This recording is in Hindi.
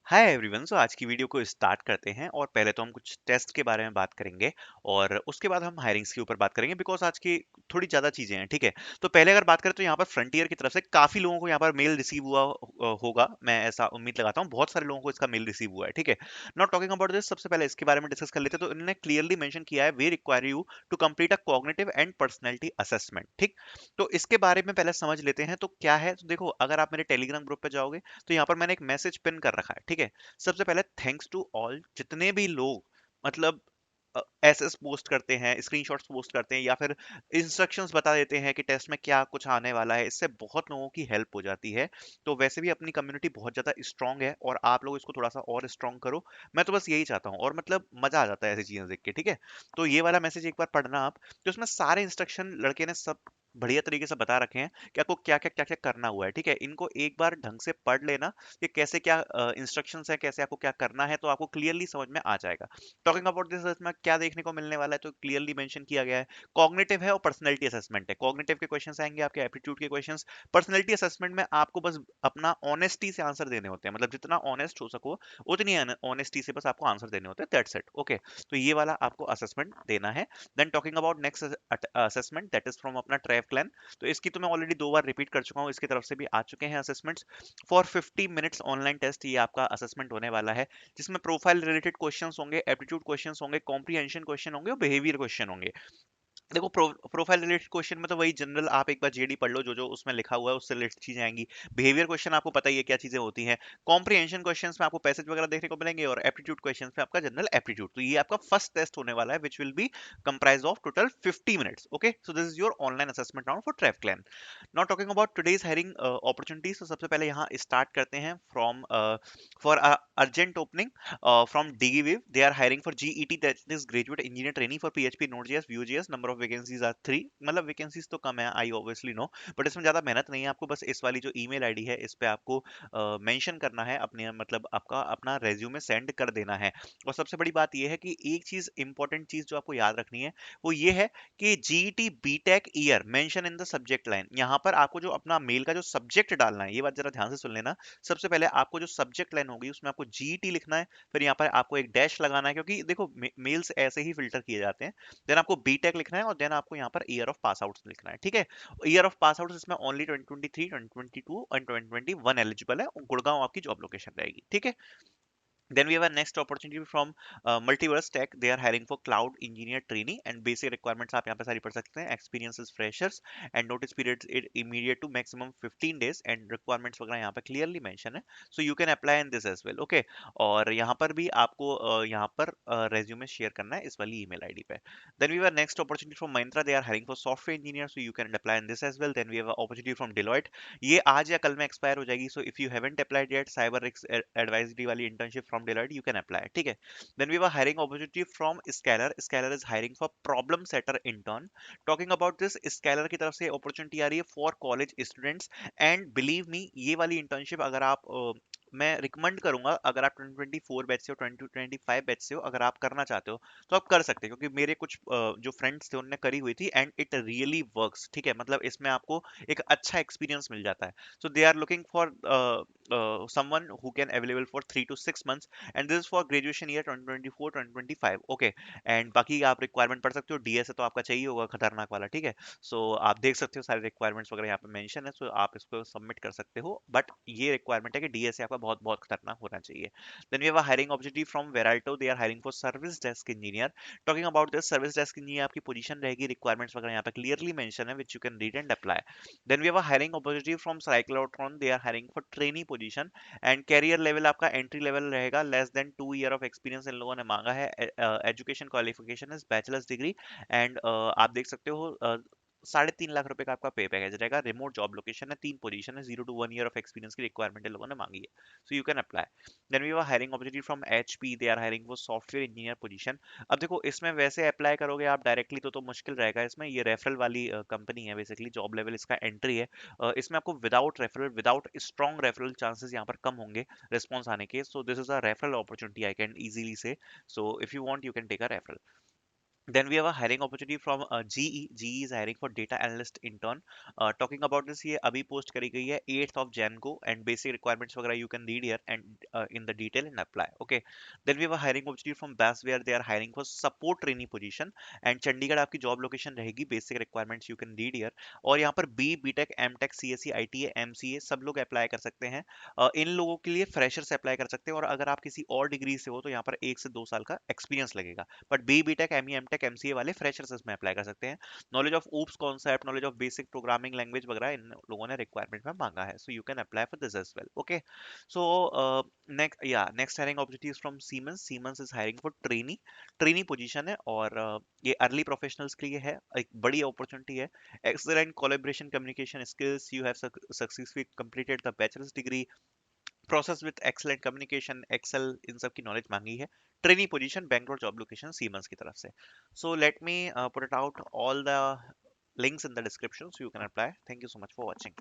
Hi everyone. सो आज की वीडियो को स्टार्ट करते हैं और पहले तो हम कुछ टेस्ट के बारे में बात करेंगे और उसके बाद हम हायरिंग्स के ऊपर बात करेंगे बिकॉज आज की थोड़ी ज़्यादा चीज़ें हैं। ठीक है, तो पहले अगर बात करें तो यहाँ पर फ्रंटियर की तरफ से काफ़ी लोगों को यहाँ पर मेल रिसीव हुआ होगा। मैं ऐसा उम्मीद लगाता हूँ बहुत सारे लोगों को इसका मेल रिसीव हुआ है। ठीक है, नॉट टॉकिंग अबाउट दिस, सबसे पहले इसके बारे में डिस्कस कर लेते हैं। तो इन्होंने क्लियरली मेंशन किया है we require you to complete a cognitive and personality assessment. ठीक, तो इसके बारे में पहले समझ लेते हैं। तो क्या है, तो देखो अगर आप मेरे टेलीग्राम ग्रुप पे जाओगे तो यहाँ पर मैंने एक मैसेज पिन कर रखा है। ठीक है, सबसे पहले थैंक्स टू ऑल जितने भी लोग मतलब एसएस पोस्ट करते हैं, स्क्रीनशॉट्स पोस्ट करते हैं या फिर इंस्ट्रक्शंस बता देते हैं कि टेस्ट में क्या कुछ आने वाला है। इससे बहुत लोगों की हेल्प हो जाती है। तो वैसे भी अपनी कम्युनिटी बहुत ज़्यादा स्ट्रांग है और आप लोग इसको थोड़ा सा और स्ट्रांग करो। मैं तो बस यही चाहता हूँ और मतलब मज़ा आ जाता है ऐसी चीज़ें देख के। ठीक है, तो ये वाला मैसेज एक बार पढ़ना आप। तो इसमें सारे इंस्ट्रक्शन लड़के ने सब बढ़िया तरीके से बता रखे हैं कि आपको क्या क्या करना हुआ है। ठीक है, इनको एक बार ढंग से पढ़ लेना कि कैसे क्या इंस्ट्रक्शंस है, कैसे आपको क्या करना है, तो आपको क्लियरली समझ में आ जाएगा। टॉकिंग अबाउट दिस इसमें क्या देखने को मिलने वाला है, तो क्लियरली मेंशन किया गया है कॉग्निटिव है और पर्सनैलिटी असेसमेंट है। कॉग्निटिव के क्वेश्चंस आएंगे आपके एप्टीट्यूड के क्वेश्चंस। पर्सनैलिटी असेसमेंट में आपको बस अपना ऑनेस्टी से आंसर देने होते हैं, मतलब जितना ऑनेस्ट हो सको उतनी ऑनेस्टी से बस आपको आंसर देने होते हैं, दैट्स इट। ओके, तो ये वाला आपको असेसमेंट देना है। Then talking about next assessment that is from अपना ट्रैव क्लैन। तो इसकी तो मैं ऑलरेडी 2 बार रिपीट कर चुका हूँ, इसकी तरफ से भी आ चुके हैं assessments. For 50 minutes online test ये आपका असेसमेंट होने वाला है, जिसमें प्रोफाइल रिलेटेड क्वेश्चंस होंगे, एप्टीट्यूड क्वेश्चंस होंगे, कॉम्प्रिहेंशन क्वेश्चन होंगे और बिहेवियर क्वेश्चन होंगे। देखो प्रोफाइल रिलेटेड क्वेश्चन में तो वही जनरल, आप एक बार जेडी पढ़ लो, जो जो उसमें लिखा हुआ है उससे रिलेटेड चीजें आएंगी। बिहेवियर क्वेश्चन आपको पता ही है क्या चीजें होती हैं। कॉम्प्रिहेंशन क्वेश्चंस में आपको पैसेज वगैरह देखने को मिलेंगे और एप्टीट्यूड क्वेश्चंस में आपका जनरल एप्टीट्यूड। तो ये आपका फर्स्ट टेस्ट होने वाला है which will be comprised of total 50 minutes. Okay, so this is your online assessment round for TravClan. Now talking about today's hiring opportunities, तो सबसे पहले यहाँ स्टार्ट करते हैं from for urgent opening from DigiWave. They are hiring for GET, that is graduate engineer trainee for PHP, Node.js, Vue.js. Number of vacancies are 3। मतलब वैकेंसीज तो कम है, आई ऑब्वियसली नो, बट इसमें ज्यादा मेहनत नहीं है। आपको बस इस वाली जो ईमेल आईडी है इस पे आपको मेंशन करना है अपने, मतलब आपका अपना रेज्यूमे सेंड कर देना है। और सबसे बड़ी बात यह है कि एक चीज इंपॉर्टेंट चीज जो आपको याद रखनी है वो ये है कि GET BTech year mention in the subject line. यहाँ पर आपको जो अपना मेल का जो सब्जेक्ट डालना है, ये बात जरा ध्यान से सुन लेना। सबसे पहले आपको जो सब्जेक्ट लाइन होगी उसमें आपको जीईटी लिखना है, फिर यहाँ पर आपको एक डैश लगाना है क्योंकि देखो मेल्स ऐसे ही फिल्टर किए जाते हैं। देन आपको बीटेक लिखना है और देन आपको यहाँ per year of pass out लिखना है। ठीक है, ईयर ऑफ पास आउट इसमें ओनली 2023, 2022 और 2021 एलिजिबल है। गुड़गांव आपकी जॉब लोकेशन रहेगी। ठीक है, then we have a next opportunity from Multiverse Tech. They are hiring for cloud engineer trainee and basic requirements आप यहाँ पे सारी पढ़ सकते हैं। Experience is freshers and notice period is immediate to maximum 15 days and requirements वगैरह यहाँ पे clearly mention है, so you can apply in this as well. Okay, और यहाँ पर भी आपको यहाँ पर resume शेयर करना है इस वाली email ID पे। Then we have a next opportunity from Mahindra. They are hiring for software engineer, so you can apply in this as well. Then we have an opportunity from Deloitte. ये आज या कल में एक्सपायर हो जाएगी, so if you haven't applied yet, cyber risk advisory वाली internship from Deloitte, you can apply. ठीक है, then we were hiring opportunity from Scaler. Scaler is hiring for problem setter intern. Talking about this, Scaler की तरफ से अपॉर्चुनिटी आ रही है for college students and believe me ये वाली इंटर्नशिप अगर आप मैं रिकमेंड करूंगा, अगर आप 2024 बैच से हो, 2025 बैच से हो, अगर आप करना चाहते हो तो आप कर सकते हैं, क्योंकि मेरे कुछ जो फ्रेंड्स थे उन्होंने करी हुई थी एंड इट रियली वर्क्स। ठीक है, मतलब इसमें आपको एक अच्छा एक्सपीरियंस मिल जाता है। So they are looking for someone who can available for 3 to 6 months and this is for graduation year 2024 2025। okay, and बाकी आप रिक्वायरमेंट पढ़ सकते हो। डीएस तो आपका चाहिए होगा खतरनाक वाला। ठीक है, सो आप देख सकते हो सारे रिक्वायरमेंट्स वगैरह यहाँ पे मेंशन है, सो आप इसको सबमिट कर सकते हो, बट ये रिक्वायरमेंट है कि डीएस आपका बहुत बहुत खतरनाक होना चाहिए। Then we have a hiring opportunity from Veralto. They are hiring for service desk engineer. Talking about this, service desk engineer आपकी पोजीशन रहेगी, रिक्वायरमेंट्स वगैरह यहाँ पे क्लियरली मेंशन है which you can read and apply. Then we have a hiring opportunity from Cyclotron. They are hiring for trainee position and career level आपका entry level रहेगा, less than 2 year of experience इन लोगों ने मांगा है। Education qualification is bachelor's degree and आप देख सकते हो 3.5 लाख रुपए का आपका पे पैकेज रहेगा। रिमोट जॉब लोकेशन है, 3 पोजीशन है, 0 to 1 year ऑफ एक्सपीरियंस की रिक्वायरमेंट इन लोगों ने मांगी है, so you can apply. Then we have hiring opportunity from HP. They are hiring for software engineer position. अब देखो इसमें वैसे अप्लाई करोगे आप डायरेक्टली तो मुश्किल रहेगा। इसमें ये रेफरल वाली कंपनी है, बेसिकली जॉब लेवल इसका एंट्री है। इसमें आपको without referral, without strong referral chances यहाँ पर कम होंगे रिस्पॉन्स आने के। So this is a referral opportunity I can easily say, so if you want you can take a referral. Then we have a hiring opportunity from GE. GE is hiring for data analyst intern. Talking about this, ये अभी post करी गई है 8th of Jan को, and basic requirements वगैरह you can read here and in the detail and apply. Okay. Then we have a hiring opportunity from BAS where they are hiring for support trainee position, and Chandigarh आपकी job location रहेगी. Basic requirements you can read here. और यहाँ पर B, BTech, MTech, CSE, ITA, MCA सब लोग apply कर सकते हैं. इन लोगों के लिए freshers अप्लाई कर सकते हैं, और अगर आप किसी और डिग्री से हो तो यहाँ पर 1 से 2 साल का एक्सपीरियंस लगेगा. But B tech M E M tech MCA वाले फ्रेशर्स इसमें अप्लाई कर सकते हैं. Knowledge of OOPs concept, knowledge of basic programming language वगैरह इन लोगों ने रिक्वायरमेंट में मांगा है. So you can apply for this as well. Okay. So next hiring opportunities from Siemens. Siemens is hiring for trainee position है, और ये अर्ली प्रोफेशनल्स के लिए है. एक बड़ी अपॉर्चुनिटी है. Excellent collaboration communication skills, you have successfully completed the bachelor's degree, process with excellent communication, Excel, इन सब की नॉलेज मांगी है. Trainee position, Bangalore job location Siemens की तरफ से. So let me put it out all the links in the description so you can apply. Thank you so much for watching.